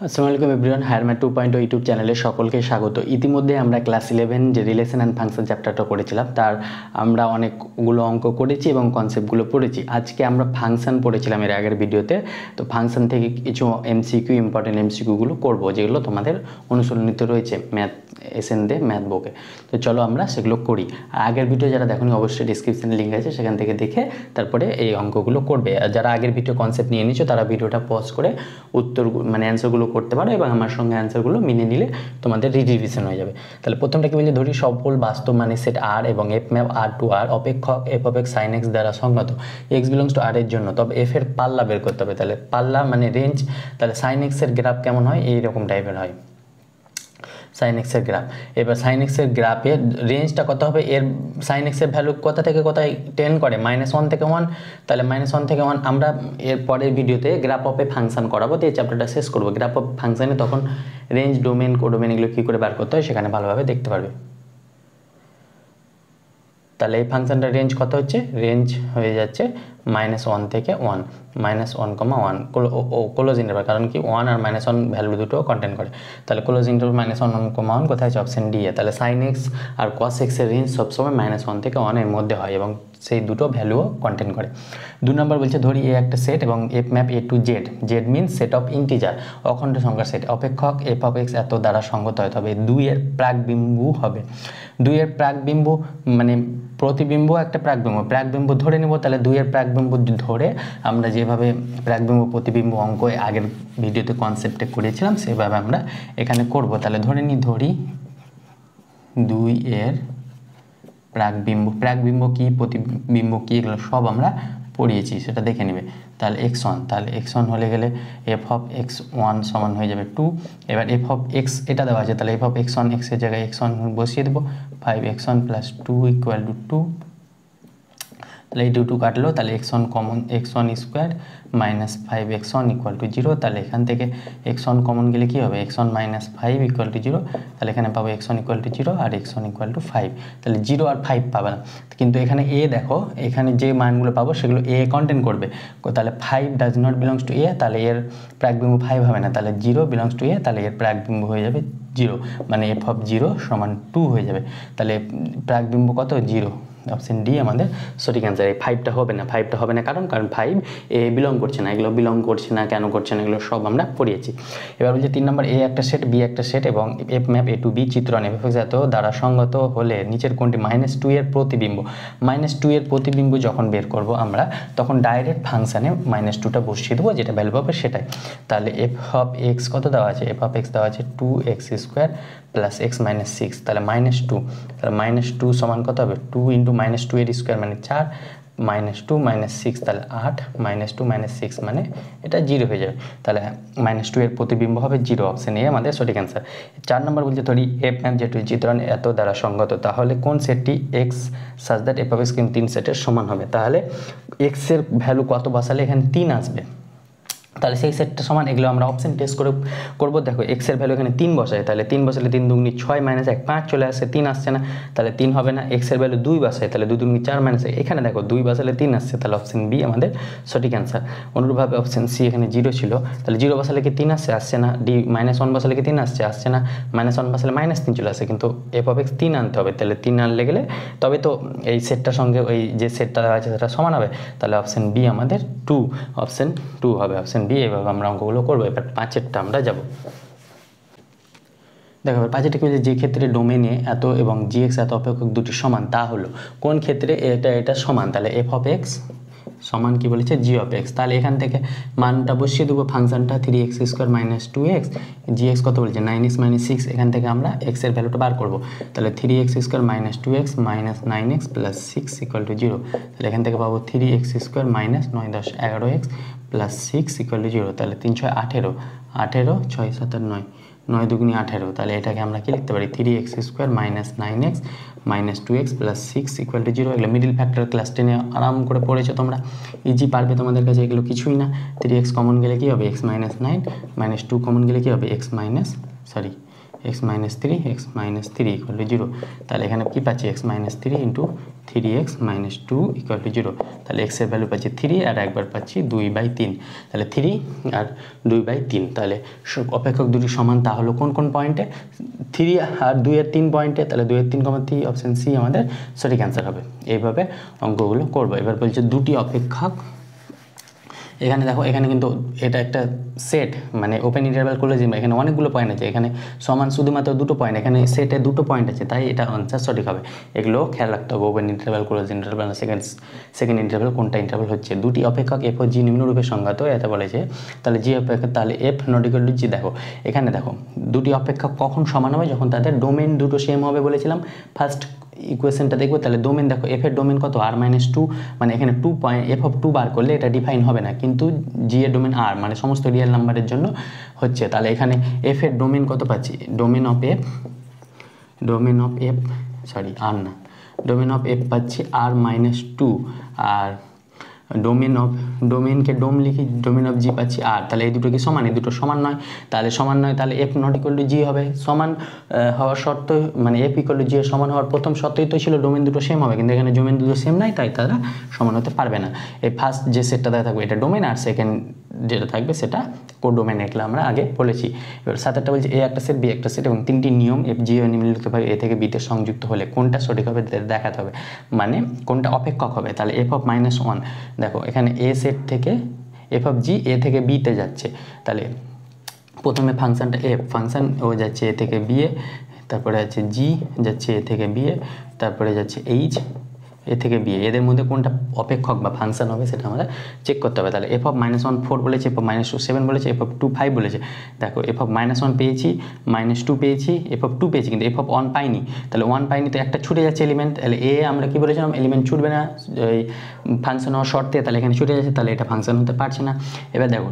আসসালামু আলাইকুম everyone, higher math 2.0 YouTube চ্যানেলে সকলকে স্বাগত। ইতিমধ্যে আমরা ক্লাস 11 যে রিলেশন অ্যান্ড ফাংশন চ্যাপ্টারটা করেছিলাম তার আমরা অনেকগুলো অঙ্ক করেছি এবং কনসেপ্টগুলো পড়েছি। আজকে আমরা ফাংশন পড়েছিলাম এর আগের ভিডিওতে, তো ফাংশন থেকে কিছু এমসিকিউ, ইম্পর্টেন্ট এমসিকিউগুলো করবো যেগুলো তোমাদের অনুশীলনীতে রয়েছে ম্যাথ এসএনডে ম্যাথ বুকে। তো চলো আমরা সেগুলো করি। আর আগের ভিডিও যারা দেখোনি অবশ্যই ডিসক্রিপশনে লিঙ্ক আছে, সেখান থেকে দেখে তারপরে এই অঙ্কগুলো করবে। আর যারা আগের ভিডিও কনসেপ্ট নিয়ে নিচ্ছ তারা ভিডিওটা পজ করে উত্তর মানে অ্যান্সারগুলো করতে পারো এবং আমার সঙ্গে অ্যান্সারগুলো মিলে নিলে তোমাদের রিভিশন হয়ে যাবে। তাহলে প্রথমটা কি বলছে, ধরি সকল বাস্তব মানে সেট আর এবং f map R to R অপেক্ষক f of x sine x দ্বারা সংগত এক্স বিলংস টু আর এর জন্য, তবে এফ এর পাল্লা বের করতে হবে। তাহলে পাল্লা মানে রেঞ্জ, তাহলে সাইন এক্সের গ্রাফ কেমন হয়, এইরকম টাইপের হয় সাইন এক্সের গ্রাফ। এবার সাইন এক্সের গ্রাফের রেঞ্জটা কত হবে, এর সাইন এক্সের ভ্যালু কোথা থেকে কোথায় টেন করে, -1 থেকে 1, তাহলে -1 থেকে 1 আমরা এর পরের ভিডিওতে গ্রাফ অফ এ ফাংশন করাবো, দিয়ে চ্যাপ্টারটা শেষ করবো। গ্রাফ অফ ফাংশনে তখন রেঞ্জ, ডোমেন, কোডোমেন এগুলো কী করে বার করতে হয় সেখানে ভালোভাবে দেখতে পারবে। তাহলে এই ফাংশনটার রেঞ্জ কত হচ্ছে, রেঞ্জ হয়ে যাচ্ছে -1 থেকে 1, -1, 1 ক্লোজ ইন্টারভাল, কারণ কি 1 আর -1 ভ্যালু দুটো কন্টেন্ট করে। তাহলে ক্লোজ ইন্টারভাল -1, 1 কোথায় আছে, অপশন ডি এ। তাহলে সাইন এক্স আর কস এক্সের রেঞ্জ সবসময় -1 থেকে 1 এর মধ্যে হয় এবং সেই দুটো ভ্যালুও কন্টেন্ট করে। 2 নম্বর বলছে, ধরি এ একটা সেট এবং f map A to Z, Z means set of integer অখণ্ড সংখ্যার সেট, অপেক্ষক এফ অফ এক্স এত দ্বারা সঙ্গত হয়, তবে 2 এর প্রাকবিম্বু হবে। 2 এর প্রাকবিম্বু মানে প্রতিবিম্ব একটা প্রাকবিম্ব ধরে নেব। তাহলে 2 এর প্রাকবিম্ব ধরে আমরা যেভাবে প্রাকবিম্ব প্রতিবিম্ব অঙ্ক আগের ভিডিওতে কনসেপ্টে করেছিলাম সেভাবে আমরা এখানে করব। তাহলে ধরি 2 এর প্রাকবিম্ব কি, প্রতিবিম্ব কি, এগুলো সব আমরা পড়িয়েছি, সেটা দেখে নেবে। তাহলে x1, তাহলে x1 হলে গেলে এফ অফ x1 সমান হয়ে যাবে 2। এবার এফ অফ x এটা দেওয়া আছে, তাহলে এফ অফ x1, x এর জায়গায় x1 বসিয়ে দেবো, 5x1 + 2 = 2। তাহলে এই 2 কাটলো, তাহলে x1 common, x1 square -5x1 = 0। তাহলে এখান থেকে x1 কমন গেলে কী হবে, x1 - 5 = 0। তাহলে এখানে পাবো x1 = 0 আর x1 = 5। তাহলে 0 আর 5 পাবে না, কিন্তু এখানে a দেখো, এখানে যে মানগুলো পাবো সেগুলো a কন্টেন্ট করবে। তাহলে 5 does not belongs two a, তাহলে এর প্রাকবিম্ব 5 হবে না। তাহলে 0 বিলংস টু a, তাহলে এর প্রাকবিম্ব হয়ে যাবে 0, মানে f অফ 0 = 2 হয়ে যাবে। তাহলে প্রাকবিম্ব কত, 0। অপশন ডি আমাদের সঠিক অ্যান্সার। এই 5টা হবে না, কারণ 5 এ বিলং করছে না, এগুলো বিলং করছে না, কেন করছে না, এগুলো সব আমরা পড়িয়েছি। এবার বলছে 3 নম্বর, এ একটা সেট বি একটা সেট এবং f map A to B চিত্রণ F x এত দ্বারা সঙ্গত হলে নিচের কোনটি -2 এর প্রতিবিম্ব। -2 এর প্রতিবিম্ব যখন বের করব আমরা, তখন ডাইরেক্ট ফাংশানে -2টা বসিয়ে দেবো, যেটা ভ্যালু পাবে সেটাই। তাহলে এফ অফ এক্স কত দেওয়া আছে, এফ অফ এক্স দেওয়া আছে 2x² + x - 6, তাহলে -2, তাহলে -2 সমান কত হবে, 2 × -2 এর স্কোয়ার মানে 4, -2 - 6 তাহলে 8, -2 - 6 মানে এটা 0 হয়ে যাবে। তাহলে -2 এর প্রতিবিম্ব হবে 0, অপশন এ আমাদের সঠিক অ্যান্সার। 4 নম্বর বলছে, ধরি এফ ম্যাপ যেটু চিত্রণ এত দ্বারা সঙ্গত, তাহলে কোন সেটটি x such that F of x 3 সেটের সমান হবে। তাহলে এক্সের ভ্যালু কত বসালে এখানে 3 আসবে, তাহলে সেই সেটটা সমান, এগুলো আমরা অপশন টেস্ট করে করবো। দেখো এক্সের ভ্যালু এখানে 3 বসায়, তাহলে 3 বসালে 3 দুগুনি 6 - 1 5 চলে আসে, 3 আসছে না, তাহলে 3 হবে না। এক্সের ভ্যালু 2 বসায়, তাহলে 2 দুগুনি 4 - 1, এখানে দেখো 2 বসালে 3 আসছে, তাহলে অপশন বি আমাদের সঠিক অ্যান্সার। অনুরূপভাবে অপশন সি, এখানে 0 ছিল, তাহলে 0 বসালে কি 3 আসছে না, ডি -1 বসালে কি 3 আসছে না, -1 বসালে -3 চলে আসে, কিন্তু এফ অফ এক্স 3 আনতে হবে, তাহলে 3 আনলে গেলে তবে তো এই সেটটার সঙ্গে ওই যে সেটটা আছে সেটা সমান হবে। তাহলে অপশন বি আমাদের 2, অপশন 2 হবে, অপশন বি। এভাবে আমরা অঙ্কগুলো করবো। এবার 5এরটা আমরা যাব। দেখো এবার 5এরটা কি বলছে, যে ক্ষেত্রে ডোমেনে এত এবং gx এত অপেক্ষক দুটি সমান, তা হলো কোন ক্ষেত্রে এটা সমান। তাহলে এফ অফ এক্স সমান কি বলেছে, জি অফ এক্স। তাহলে এখান থেকে মানটা বসিয়ে দেবো, ফাংশনটা 3x² - 2x, gx কত বলছে 9x - 6, এখান থেকে আমরা x এর ভ্যালুটা বার করব। তাহলে 3x² - 2x - 9x + 6 = 0। তাহলে এখান থেকে পাবো 3x² - 9 × 10 = 11x + 6 = 0। তাহলে 3 × 6 = 18, 18 6 × 7 = 9, 9 দুগুনি 18, তাহলে এটাকে আমরা কি লিখতে পারি, 3x² - 9x - 2x + 6 = 0। এগুলো মিডিল ফ্যাক্টর ক্লাস 10-এ আরাম করে পড়েছো তোমরা, ইজি পারবে তোমাদের কাছে, এগুলো কিছুই না। 3x কমন গেলে কি হবে, x - 9, -2 কমন গেলে কি হবে, x minus three equal to zero. তাহলে এখানে কী পাচ্ছি x minus three into 3x minus 2 equal to zero. তাহলে এক্সের ভ্যালু পাচ্ছি 3 আর একবার পাচ্ছি 2/3। তাহলে 3 আর 2/3। তাহলে অপেক্ষক দুটি সমান, তাহলে কোন কোন পয়েন্টে? 3 আর 2 এর 3 পয়েন্টে। তাহলে 2 এর 3,3 অপশান সি আমাদের সঠিক অ্যান্সার হবে। এইভাবে অঙ্কগুলো করবো। এবার বলছে দুটি অপেক্ষক, এখানে দেখো এখানে কিন্তু এটা একটা সেট, মানে ওপেন ইন্টারভ্যাল ক্লোজিং, এখানে অনেকগুলো পয়েন্ট আছে, এখানে সমান শুধুমাত্র দুটো পয়েন্ট, এখানে সেটে দুটো পয়েন্ট আছে, তাই এটা আনসার সঠিক হবে। এগুলো খেয়াল রাখতে হবে, open interval close interval second interval কোনটা ইন্টারভ্যাল হচ্ছে। দুটি অপেক্ষক এফ ও জি নিম্নরূপে সংজ্ঞাত, এতে বলেছে। তাহলে জি অপেক্ষক, তাহলে এফ নট ইকুয়াল টু জি। দেখো এখানে দেখো দুটি অপেক্ষক কখন সমান হবে? যখন তাদের ডোমেন দুটো সেম হবে বলেছিলাম। ফার্স্ট ইকুয়েশনটা দেখবো, তাহলে ডোমেন দেখো এফ এর ডোমেন কত? r-2, মানে এখানে 2 পয়েন্ট এফ অফ 2 বার করলে এটা ডিফাইন হবে না, কিন্তু জি এর ডোমেন r, মানে সমস্ত রিয়েল নাম্বারের জন্য হচ্ছে। তাহলে এখানে এফ এর ডোমেন কত পাচ্ছি? ডোমেন অফ এফ পাচ্ছি r-2, আর ডোমেনকে ডোম লিখি, ডোমেন অফ জি পাচ্ছি আর। তাহলে এই দুটো কি সমান? এই দুটো সমান নয়, তাহলে এফ নট ইকুয়াল টু জি হবে। সমান হওয়ার শর্ত, মানে এফ ইকুয়াল টু জি এর সমান হওয়ার প্রথম শর্তই তো ছিল ডোমেন দুটো সেম হবে, কিন্তু এখানে ডোমেন দুটো সেম নাই, তাই তারা সমান হতে পারবে না। এই ফার্স্ট যে সেটটা দেওয়া থাকবে এটা ডোমেন, আর সেকেন্ড যেটা থাকবে সেটা কোডোমেন, এগুলো আমরা আগে বলেছি। এবার 7টা বলছে এ একটা সেট, বি একটা সেট, এবং 3টি নিয়ম এফ জি নিম্নলিখিতভাবে এ থেকে বিতে সংযুক্ত হলে কোনটা সঠিক হবে দেখাতে হবে, মানে কোনটা অপেক্ষক হবে। তাহলে এফ অফ -1, দেখো এখানে এ সেট থেকে এফ অফ জি এ থেকে বিতে যাচ্ছে, তাহলে প্রথমে ফাংশানটা এফ, ফাংশান ও যাচ্ছে এ থেকে বি এ, তারপরে যাচ্ছে জি যাচ্ছে এ থেকে বি এ, তারপরে যাচ্ছে এইচ এ থেকে বি এ। এদের মধ্যে কোনটা অপেক্ষক বা ফাংশন হবে সেটা আমরা চেক করতে হবে। তাহলে এফ অফ -1 4 বলেছে, এফ অফ -2 7 বলেছে, এফ অফ 2 5 বলেছে। দেখো এফ অফ -1 পেয়েছি, -2 পেয়েছি, এফ অফ 2 পেয়েছি, কিন্তু এফ অফ 1 পাইনি। তাহলে 1 পাইনি, তো একটা ছুটে যাচ্ছে এলিমেন্ট। তাহলে এ আমরা কি বলেছিলাম? এলিমেন্ট ছুটবে না এই ফাংশন হওয়ার শর্তে, তাহলে এখানে ছুটে যাচ্ছে, তাহলে এটা ফাংশন হতে পারছে না। এবার দেখো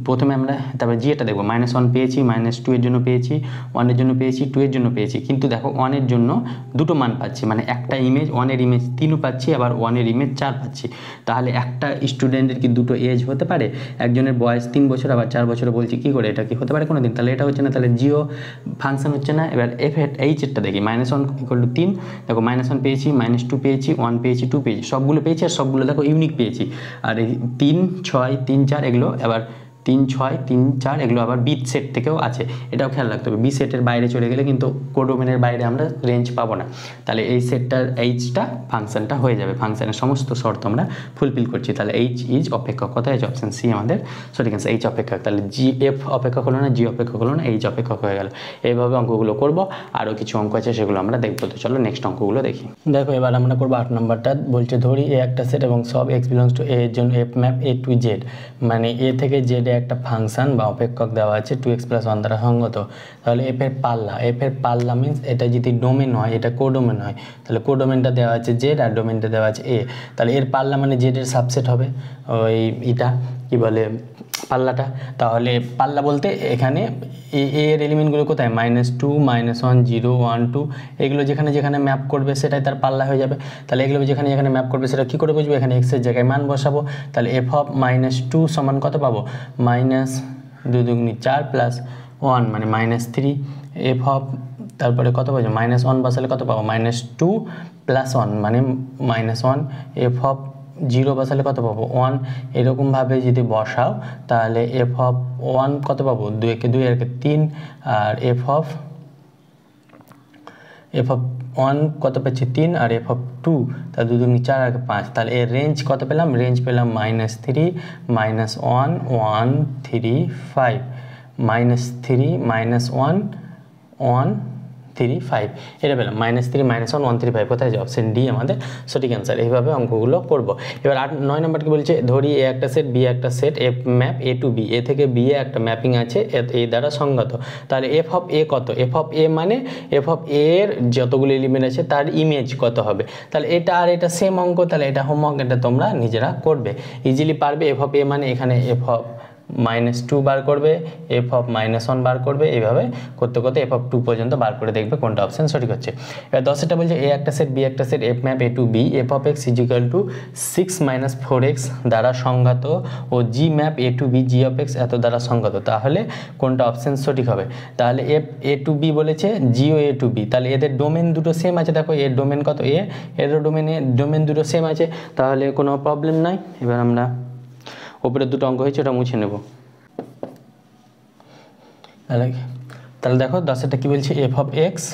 প্রথমে আমরা তারপরে জি এটা দেখবো, -1 পেয়েছি, -2 এর জন্য পেয়েছি, 1 এর জন্য পেয়েছি, 2 এর জন্য পেয়েছি, কিন্তু দেখো 1 এর জন্য দুটো মান পাচ্ছি, মানে একটা ইমেজ 1 এর ইমেজ 3 পাচ্ছি, আবার 1 এর ইমেজ 4 পাচ্ছি। তাহলে একটা স্টুডেন্টের কি দুটো এজ হতে পারে? একজনের বয়স 3 বছর, আবার 4 বছরে বলছি, কি করে এটা কি হতে পারে কোনোদিন? তাহলে এটা হচ্ছে না, তাহলে জিও ফাংশন হচ্ছে না। এবার এফ এইচ এরটা দেখি, -1 ইকুয়াল টু 3, দেখো -1 পেয়েছি, -2 পেয়েছি, 1 পেয়েছি, 2 পেয়েছি, সবগুলো পেয়েছি, আর সবগুলো দেখো ইউনিক পেয়েছি। আর এই 3 6 3 4 এগুলো আবার 3 6 3 4 এগুলো আবার বি সেট থেকেও আছে, এটাও খেয়াল রাখতে হবে। বি সেটের বাইরে চলে গেলে কিন্তু কোডোমেনের বাইরে আমরা রেঞ্জ পাবো না। তাহলে এই সেটটার এইচটা ফাংশনটা হয়ে যাবে, ফাংশনের সমস্ত শর্ত আমরা ফুলফিল করছি। তাহলে এইচ ইজ অপেক্ষক, কথা হয়েছে অপশান সি আমাদের সঠিক অ্যান্সার, এইচ অপেক্ষক। তাহলে জি এফ অপেক্ষক হলো না, জি অপেক্ষক হলো না, এইচ অপেক্ষক হয়ে গেল। এইভাবে অঙ্কগুলো করব, আরও কিছু অঙ্ক আছে সেগুলো আমরা দেখবো। তো চলো নেক্সট অঙ্কগুলো দেখি। দেখো এবার আমরা করবো 8 নম্বরটা। বলছে ধরি এ একটা সেট এবং সব এক্স বিলংস টু এ এর জন্য F map A to Z, মানে এ থেকে জেড একটা ফাংশন বা অপেক্ষক দেওয়া আছে 2x + 1 দ্বারা সঙ্গত। তাহলে এফ এর পাল্লা মিন্স এটা যদি ডোমেন হয়, এটা কোডোমেন হয়, তাহলে কোডোমেনটা দেওয়া আছে জেড আর ডোমেনটা দেওয়া আছে এ। তাহলে এর পাল্লা মানে জেড এর সাবসেট হবে ওই এটা কি বলে পাল্লাটা। তাহলে পাল্লা বলতে এখানে এর এলিমেন্টগুলো কোথায়? -2 -1 0 1 2 এগুলো যেখানে যেখানে ম্যাপ করবে সেটাই তার পাল্লা হয়ে যাবে। তাহলে এগুলো যেখানে যেখানে ম্যাপ করবে সেটা কী করে বুঝবো? এখানে এক্সের জায়গায় মান বসাবো। তাহলে এফ অফ -2 সমান কত পাবো? -2 দুগুণি 4 + 1 মানে -3। এফ অফ তারপরে কত পাবো? -1 বসালে কত পাবো? -2 + 1 মানে -1। এফ অফ 0 বসালে কত পাবো? 1। এরকমভাবে যদি বসাও তাহলে এফ অফ 1 কত পাবো? 2 একে 2 আর 3, আর এফ অফ 1 কত পাচ্ছি? 3, আর এফ অফ 2 তাহলে 2 দুগুণি 4 আর 5। তাহলে এর রেঞ্জ কত পেলাম? রেঞ্জ পেলাম -3 -1 1 3 5, -3 -1 1 3 5 এটা পেলাম, -3 -1 1 3 5। কোথায় যে অপশন ডি আমাদের সঠিক অ্যান্সার। এইভাবে অঙ্কগুলো করব। এবার 9 নম্বর কি বলছে? ধরি এ একটা সেট, বি একটা set, f map A to B, এ থেকে বি এ একটা ম্যাপিং আছে এ দ্বারা সংগত। তাহলে এফ অফ এ কত? এফ অফ এ মানে এফ অফ এ এর যতগুলো এলিমেন্ট আছে তার ইমেজ কত হবে। তাহলে এটা আর এটা সেম অঙ্ক, তাহলে এটা হোমওয়ার্ক, এটা তোমরা নিজেরা করবে, ইজিলি পারবে। এফ অফ এ মানে এখানে এফ অফ -2 বার করবে, এফ অফ -1 বার করবে, এইভাবে করতে করতে এফ অফ 2 পর্যন্ত বার করে দেখবে কোনটা অপশন সঠিক হচ্ছে। এবার 10টা বলছে এ একটা সেট বি একটা set f map A to B f of x is equal to 6 - 4x দ্বারা সংঘাত ও g map A to B g of x এত দ্বারা সংঘাত, তাহলে কোনটা অপশন সঠিক হবে? তাহলে এফ এ টু বি বলেছে, জি ও এ টু বি, তাহলে এদের ডোমেন দুটো সেম আছে। দেখো এর ডোমেন কত এ, এরও ডোমেন দুটো সেম আছে, তাহলে কোনো প্রবলেম নাই। এবার আমরা উপরে দুটো অঙ্ক হয়েছে ওটা মুছে নেব। তাহলে দেখো 10টা কি বলছে এফ অফ এক্স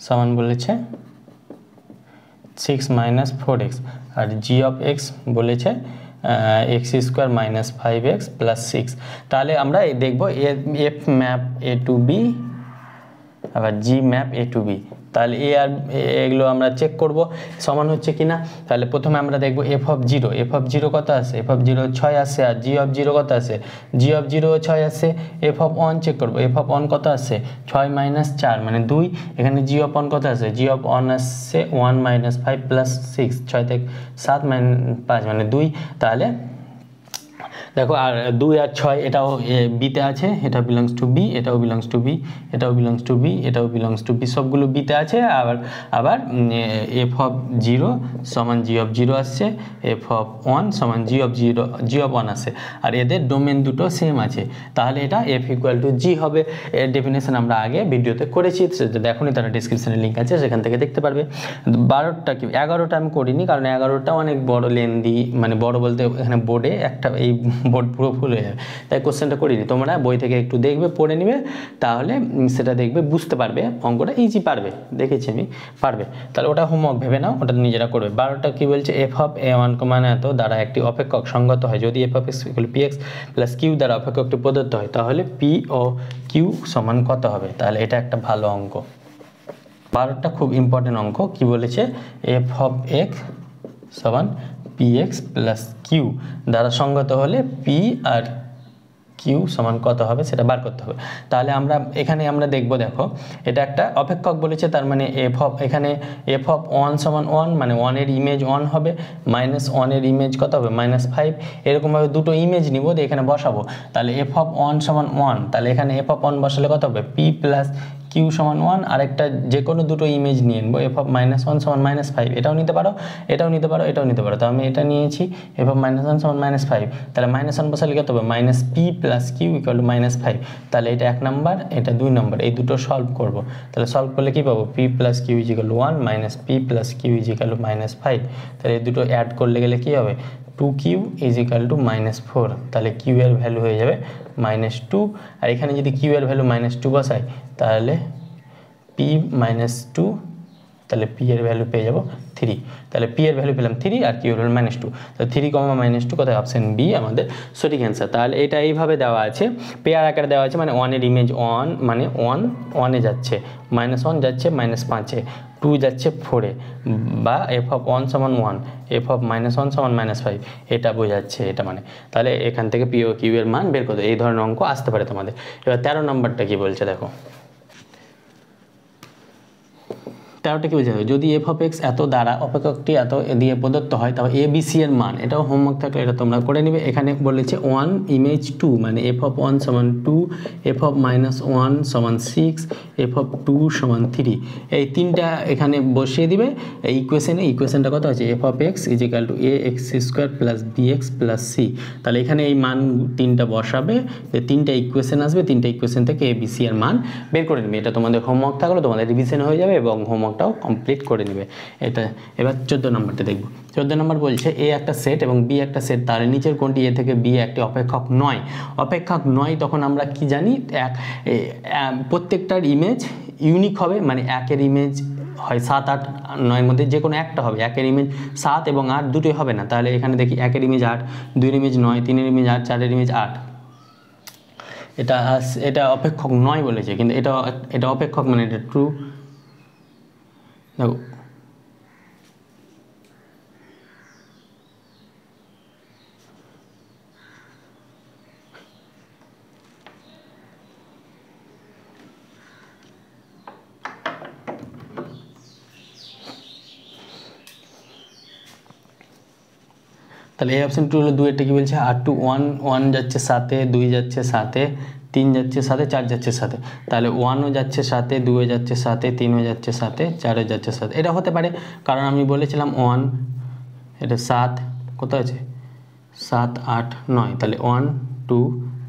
সমান বলেছে 6 - 4x R G of x বলেছে x² - 5x + 6। তাহলে আমরা দেখব F map A to B আবার জি ম্যাপ এ টু বি, তাহলে এ আর এগুলো আমরা চেক করব সমান হচ্ছে কি না। তাহলে প্রথমে আমরা দেখব এফ অফ 0, এফ অফ 0 কত আসে, এফ অফ 0 6 আসে, আর জি অফ 0 কত আসে, জি অফ 0 6 আসে। এফ অফ 1 চেক করব, এফ অফ 1 কত আসে 6 - 4 মানে 2, এখানে জি অফ 1 কত আসে, জি অফ 1 আসছে 1 - 5 + 6, 6 থেকে 7 - 5 মানে 2। তাহলে দেখো আর 2 আর 6 এটাও বিতে আছে, এটা বিলংস টু বি, এটাও বিলংস টু বি, এটাও বিলংস টু বি, এটাও বিলংস টু বি, সবগুলো বিতে আছে। আবার এফ অফ 0 সমান জি অফ 0 আসছে, এফ অফ 1 সমান জি অফ 0 জি অফ 1 আসছে, আর এদের ডোমেন দুটো সেম আছে, তাহলে এটা এফ ইকুয়াল টু জি হবে। এর ডেফিনেশন আমরা আগে ভিডিওতে করেছি, দেখুনি, তারা ডিসক্রিপশনে লিঙ্ক আছে, সেখান থেকে দেখতে পারবে। 12টা কি 11টা আমি করিনি, কারণ 11টা অনেক বড় লেন্দি, মানে বড় বলতে এখানে বোর্ডে একটা এই বোর্ড পুরো ফুল হয়ে যাবে, তাই কোশ্চেনটা করিনি। তোমরা বই থেকে একটু দেখবে, পড়ে নিবে, তাহলে সেটা দেখবে, বুঝতে পারবে, অঙ্কটা ইজি পারবে, দেখেছি আমি পারবে। তাহলে ওটা হোমওয়ার্ক ভেবে নাও, ওটা নিজেরা করবে। 12টা কি বলছে এফ অফ a1, এত দ্বারা একটি অপেক্ষক সংগত হয় যদি f of x px plus q দ্বারা অপেক্ষকটি প্রদত্ত হয়, তাহলে পি ও কিউ সমান কত হবে? তাহলে এটা একটা ভালো অঙ্ক। 12টা খুব ইম্পর্টেন্ট অঙ্ক। কি বলেছে এফ অফ এক্স সমান px প্লাস কিউ দ্বারা সংগত হলে পি আর কিউ সমান কত হবে সেটা বার করতে হবে। তাহলে এখানে আমরা দেখব, দেখো এটা একটা অপেক্ষক বলেছে, তার মানে এখানে এফ অফ 1 সমান 1, মানে 1 এর ইমেজ 1 হবে, -1 এর ইমেজ কত হবে -5, এরকমভাবে দুটো ইমেজ নিব, দিয়ে এখানে বসাবো। তাহলে এফ অফ 1 সমান 1, তাহলে এখানে এফ অফ 1 বসালে কত হবে পি প্লাস কিউ সমান 1, আরেকটা যে কোনো দুটো ইমেজ নিয়ে নেবো, এফ অফ -1 সমান -5, এটাও নিতে পারো, এটাও নিতে পারো, এটাও নিতে পারো। তো আমি এটা নিয়েছি, এফ অফ -1 সমান -5, তাহলে -1 বসালে কত হবে -p plus q equal to -5। তাহলে এটা 1 নাম্বার, এটা 2 নাম্বার, এই দুটো সলভ করব। তাহলে সলভ করলে কি পাবো, p plus q is equal to 1 minus p plus q is equal to -5। তাহলে এই দুটো অ্যাড করলে গেলে কি হবে 2q ইজ ইকুয়াল টু -4, তাহলে কিউ এর ভ্যালু হয়ে যাবে -2, আর এখানে যদি কিউ এর ভ্যালু -2 বসাই তাহলে p -2, তাহলে p এর ভ্যালু পেয়ে যাব 3, তাহলে p এর ভ্যালু পেলাম 3 আর q এর ভ্যালু -2, তাহলে 3, -2 কোথায়, অপশন বি আমাদের সঠিক অ্যান্সার। তাহলে এটা এইভাবে দেওয়া আছে, পেয়ার আকারে দেওয়া আছে, মানে 1 এর ইমেজ 1 মানে 1 এ যাচ্ছে, -1 যাচ্ছে -5-এ, 2 যাচ্ছে 4-এ, বা এফ অফ 1 সমান 1, এফ অফ -1 সমান -5, এটা বোঝাচ্ছে এটা মানে। তাহলে এখান থেকে পি ও কিউ এর মান বের করতে, এই ধরনের অঙ্ক আসতে পারে তোমাদের। এবার 13 নম্বরটা কি বলছে দেখো, 13টা কি বলছে, যদি এফ অফ এক্স এত দ্বারা অপেক্ষকটি এত দিয়ে প্রদত্ত হয়, তবে এ বি সি এর মান, এটাও হোমওয়ার্ক থাকলে এটা তোমরা করে নিবে। এখানে বলেছে 1 ইমেজ 2, মানে এফ অফ 1 সমান 2, এফ অফ -1 সমান 6, এফ অফ 2 সমান 3, এই তিনটা এখানে বসিয়ে দিবে এই ইকুয়েশনটা কত আছে, f of x is equal to a x square plus b x plus c. তাহলে এখানে এই মান তিনটা বসাবে, যে তিনটা ইকুয়েশন আসবে, তিনটা ইকুয়েশন থেকে এ বি সি এর মান বের করে নেবে। এটা তোমাদের হোমওয়ার্ক থাকলো, তোমাদের রিভিশন হয়ে যাবে এবং হোমওয়ার্কটাও কমপ্লিট করে নেবে এটা। এবার 14 নম্বরটা দেখব। 14 নম্বর বলছে এ একটা সেট এবং বি একটা সেট, তার নিচের কোনটি এ থেকে বি একটি অপেক্ষক নয়। অপেক্ষক নয় তখন আমরা কি জানি, প্রত্যেকটার ইমেজ ইউনিক হবে, মানে একের ইমেজ হয় 7, 8, 9 মধ্যে যে কোনো একটা হবে, একের ইমেজ 7 এবং 8 দুটোই হবে না। তাহলে এখানে দেখি একের ইমেজ 8, 2 এর ইমেজ 9, 3 এর ইমেজ 8, 4 এর ইমেজ 8, এটা অপেক্ষক নয় বলেছে, কিন্তু এটা অপেক্ষক, মানে এটা ট্রু। দেখো তাহলে এই অপশন 2 হলো 2 কি বলছে R2 1 যাচ্ছে 7-এ, 2 যাচ্ছে 7-এ, 3 যাচ্ছে 7-এ, 4 যাচ্ছে 7-এ। তাহলে 1ও যাচ্ছে 7-এ, 2 যাচ্ছে 7-এ, 3ও যাচ্ছে 7-এ, 4ও যাচ্ছে 7-এ। এটা হতে পারে, কারণ আমি বলেছিলাম 1, এটা 7, কোথায় আছে 7 8 9, তাহলে 1 2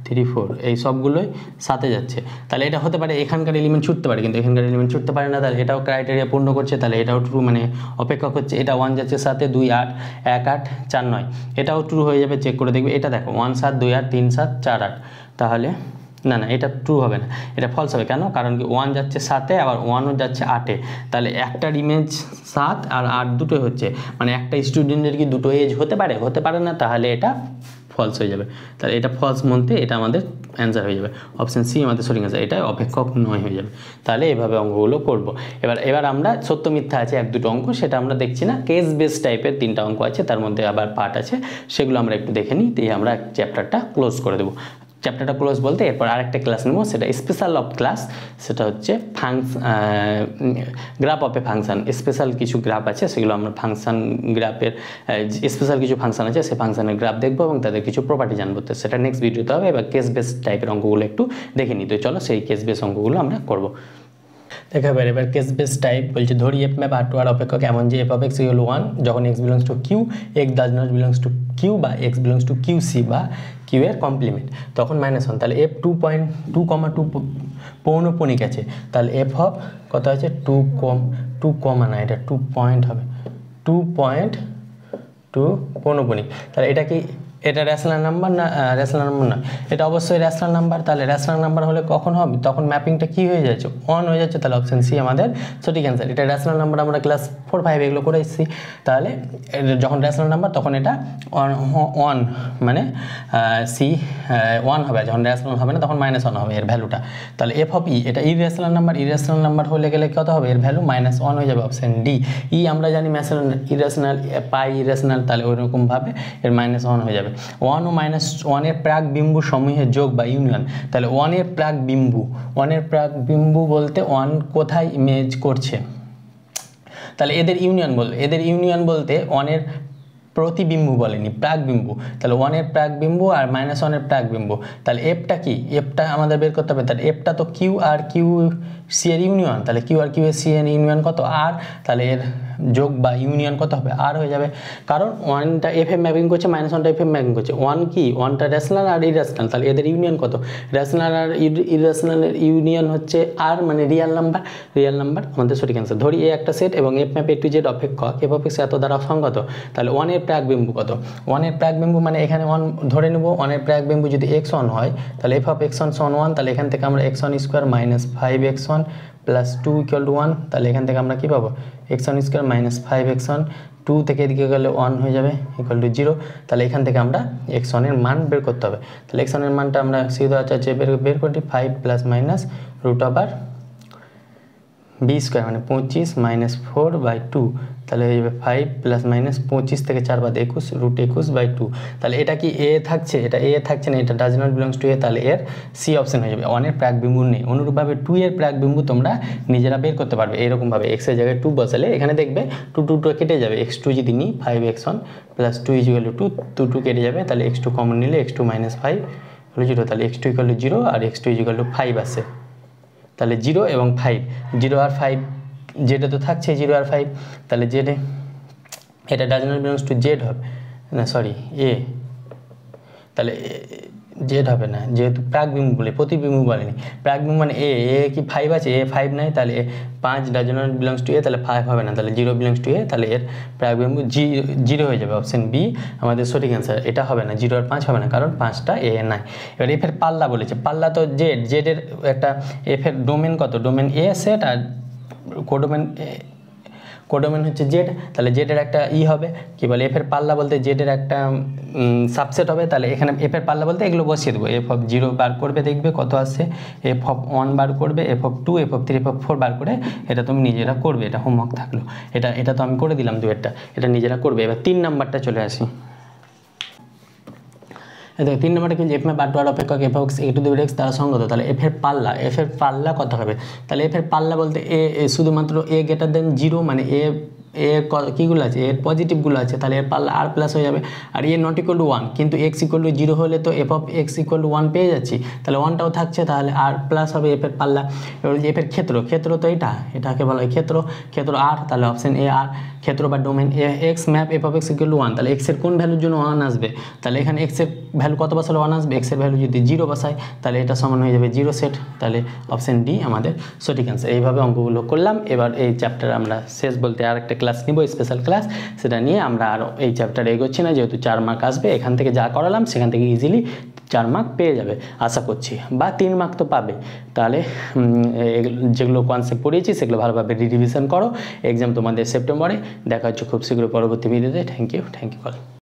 3 4 এই সবগুলোই 7-এ যাচ্ছে। তাহলে এটা হতে পারে এখানকার এলিমেন্ট ছুটতে পারে, কিন্তু এখানকার এলিমেন্ট ছুটতে পারে না। তাহলে এটাও ক্রাইটেরিয়া পূর্ণ করছে, তাহলে এটাও ট্রু, মানে অপেক্ষা করছে। এটা 1 যাচ্ছে 7-এ, 2 8 1 8 4 9, এটাও ট্রু হয়ে যাবে। চেক করে দেখবে, এটা দেখো 1 7 2 8 3 7 4 8, তাহলে না এটা ট্রু হবে না, এটা ফলস হবে। কেন? কারণ কি 1 যাচ্ছে 7-এ, আবার 1ও যাচ্ছে 8-এ। তাহলে একটার ইমেজ 7 আর 8 দুটোই হচ্ছে, মানে একটা স্টুডেন্টের কি দুটো এজ হতে পারে? হতে পারে না, তাহলে এটা ফলস হয়ে যাবে। তাহলে এটা ফলস মধ্যে এটা আমাদের অ্যান্সার হয়ে যাবে, অপশন সি আমাদের সঠিক অ্যান্সার। এটা অপেক্ষক নয় হয়ে যাবে। তাহলে এভাবে অঙ্কগুলো করব। এবার আমরা সত্য মিথ্যা আছে 1-2টো অঙ্ক, সেটা আমরা দেখছি না। কেস বেস টাইপের 3টা অঙ্ক আছে, তার মধ্যে আবার পার্ট আছে, সেগুলো আমরা একটু দেখে নিই, দিয়ে আমরা চ্যাপ্টারটা ক্লোজ করে দেবো। চ্যাপ্টারটা ক্লোজ বলতে এরপর আরেকটা ক্লাস নেব, সেটা স্পেশাল অফ ক্লাস, সেটা হচ্ছে graph of A function. Special কিছু গ্রাফ আছে, সেগুলো আমরা ফাংশন গ্রাফের স্পেশাল কিছু ফাংশন আছে, সেই ফাংশনের গ্রাফ দেখবো এবং তাদের কিছু প্রপার্টি জানবো। তো সেটা নেক্সট ভিডিওতে হবে। এবার কেস বেস টাইপের অঙ্কগুলো একটু দেখে নিই। তো চলো সেই কেস বেস অঙ্কগুলো আমরা করবো। দেখা যাবে এবার কেস বেস টাইপ বলছে, ধরি এফ ম্যাপ R2 আর অপেক্ষক এমন যে এফ অফ এক্স ইকুয়াল 1 যখন x belongs to Q, x does not belongs to Q, বা x belongs to Q C বা কিউ এর কমপ্লিমেন্ট, তখন -1। তাহলে এফ 2.2, পৌনঃপুনিক আছে। তাহলে এফ অফ কত আছে 2 কমা না, এটা 2 পয়েন্ট হবে, 2.2 পৌনঃপুনিক। তাহলে এটা কি, এটা রেশনাল নাম্বার না? রেশনাল নাম্বার না, এটা অবশ্যই রেশনাল নাম্বার। তাহলে রেশনাল নাম্বার হলে কখন হবে? তখন ম্যাপিংটা কি হয়ে যাচ্ছে? 1 হয়ে যাচ্ছে। তাহলে অপশন সি আমাদের সঠিক অ্যান্সার। এটা রেশনাল নাম্বার, আমরা ক্লাস 4 5 এগুলো করে এসেছি। তাহলে যখন রেশনাল নাম্বার তখন এটা 1, মানে সি 1 হবে। যখন রেশনাল হবে না তখন -1 হবে এর ভ্যালুটা। তাহলে এফ অফ ই, এটা ইরেশনাল নাম্বার। ইরেশনাল নাম্বার হলে গেলে কত হবে? এর ভ্যালু -1 হয়ে যাবে, অপশন ডি। ই আমরা জানি ইরেশনাল, পাই ইরেশনাল, তাহলে ওইরকমভাবে এর -1 হয়ে যাবে। 1 ও -1 এর প্রাক বিন্দু সমূহের যোগ বা ইউনিয়ন। তাহলে 1 এর প্রাক বিন্দু বলতে 1 কোথায় ইমেজ করছে, তাহলে এদের ইউনিয়ন বলতে 1 এর প্রতিবিম্বু বলেনি, প্রাকবিম্বু। তাহলে 1 এর প্রাকবিম্বু আর -1 এর প্রাকবিম্বু। তাহলে এফটা কি? এফটা আমাদের বের করতে হবে। তাহলে এফটা তো কিউ আর কিউ সি এর ইউনিয়ন। তাহলে কিউ আর কিউ এর সি এর ইউনিয়ন কত? আর। তাহলে এর যোগ বা ইউনিয়ন কত হবে? আর হয়ে যাবে। কারণ 1টা এফ এ ম্যাপিং করছে, -1টা এফ এ ম্যাপিং করছে। 1 কি? 1টা রেশনাল আর ইরেশনাল। তাহলে এদের ইউনিয়ন কত? রেশনাল আর ইরেশনালের ইউনিয়ন হচ্ছে আর, মানে রিয়েল নাম্বার। আমাদের সঠিক অ্যান্সার। ধরি এ একটা সেট এবং f map A to Z অপেক্ষক এফ অফ এক্স এত দ্বারা সঙ্গত। তাহলে 1 এর প্রাকবিম্বু কত? 1 এর প্রাকবিম্বু মানে এখানে 1 ধরে নেব। 1 এর প্রাকবিম্বু যদি x1 হয়, তাহলে এফ অফ x1 সমান 1। তাহলে এখান থেকে আমরা x1 স্কোয়ার -5x1 + 2 = 1। তাহলে এখান থেকে আমরা কি পাবো? x1 স্কোয়ার -5x1, 2 থেকে এদিকে গেলে 1 হয়ে যাবে, = 0। তাহলে এখান থেকে আমরা x1 এর মান বের করতে হবে। তাহলে x1 এর মানটা আমরা সিধা আছে বের করি, 5 ± √b স্কোয়ার, মানে 25 - 4/2। তাহলে হয়ে যাবে 5 ± 25 থেকে 4 বাদ 21, √21/2। তাহলে এটা কি এ থাকছে? এটা এ থাকছে না, এটা ডাজ নট বিলংস টু এ। তাহলে এর সি অপশন হয়ে যাবে। 1 এর প্রাকবিম্বু নেই। অনুরূপভাবে 2 এর প্রাকবিম্বু তোমরা নিজেরা বের করতে পারবে। এরকমভাবে x এর জায়গায় 2 বসালে এখানে দেখবে 2 কেটে যাবে। x2 যদি নিই, 5x1 + 2 = 2, 2 কেটে যাবে। তাহলে x2 কমন নিলে x2 - 5 হলো 0। তাহলে x2 = 0 আর x2 = 5 আসে। তাহলে 0 এবং 5, 0 আর 5, জেডে তো থাকছে 0 আর 5। তাহলে জেডে এটা does not belongs to Z হবে না, সরি এ। তাহলে জেড হবে না, যেহেতু প্রাকবিম্বু বলে, প্রতিবিম্বু বলেনি। প্রাকবিম্বু মানে এ কি 5 আছে? এ 5 নাই। তাহলে 5 ডাজ নট বিলংস টু এ, তাহলে 5 হবে না। তাহলে 0 বিলংস টু এ। তাহলে এর প্রাকবিম্বু 0 হয়ে যাবে, অপশন বি আমাদের সঠিক অ্যান্সার। এটা হবে না, 0 আর 5 হবে না, কারণ 5টা এ নাই। এবার এফ এর পাল্লা বলেছে। পাল্লা তো জেডের একটা, এফ এর ডোমেন কত? ডোমেন এ সেট আর কোডোমেন হচ্ছে জেড। তাহলে জেডের একটা হবে কি বলে, এফ এর পাল্লা বলতে জেডের একটা সাবসেট হবে। তাহলে এখানে এফ এর পাল্লা বলতে এগুলো বসিয়ে দেবো। এফ অফ 0 বার করবে, দেখবে কত আসছে। এফ অফ 1 বার করবে, F of 2, F of 3, F of 4 বার করে। এটা তুমি নিজেরা করবে, এটা হোমওয়ার্ক থাকলো। এটা তো আমি করে দিলাম 2-এরটা, এটা নিজেরা করবে। এবার 3 নাম্বারটা চলে আসি। দেখো 3 নম্বরটা কি? এফ ম্যাপ R2 আর অপেক্ষক f of x A to the x তারা সঙ্গত। তাহলে এফ এর পাল্লা কত হবে? তাহলে এফ এর পাল্লা বলতে এ শুধুমাত্র a > 0, মানে এ এর কীগুলো আছে, এর পজিটিভগুলো আছে, তাহলে এর পাল্লা আর প্লাস হয়ে যাবে। আর এ নট ইকুয়াল টু 1, কিন্তু এক্স ইকুয়াল টু 0 হলে তো F of x equal to 1 পেয়ে যাচ্ছি, তাহলে 1টাও থাকছে, তাহলে আর প্লাস হবে এফের পাল্লা। এবার এফের ক্ষেত্র তো এটাকে বলা হয় ক্ষেত্র আর, তাহলে অপশন এ আর। ক্ষেত্র বা domain x map F of x equal to 1, তাহলে এক্সের কোন ভ্যালুর জন্য 1 আসবে, তাহলে এখানে এক্সের ভ্যালু কত বসালে 1 আসবে, এক্সের ভ্যালু যদি 0 বসাই তাহলে এটা সমান হয়ে যাবে 0 সেট, তাহলে অপশন ডি আমাদের সঠিক অ্যান্সার। এইভাবে অঙ্কগুলো করলাম। এবার এই চ্যাপ্টার আমরা শেষ বলতে আর একটা ক্লাস নিব, স্পেশাল ক্লাস, সেটা নিয়ে আমরা আরও এই চ্যাপ্টারে এগোচ্ছি না, যেহেতু 4 মার্ক আসবে। এখান থেকে যা করালাম সেখান থেকে ইজিলি 4 মার্ক পেয়ে যাবে আশা করছি, বা 3 মার্ক তো পাবে। তাহলে যেগুলো কনসেপ্ট পড়িয়েছি সেগুলো ভালোভাবে রিভিশন করো। এক্সাম তোমাদের সেপ্টেম্বরে। দেখা হচ্ছে খুব শীঘ্র পরবর্তী ভিডিওতে। Thank you all.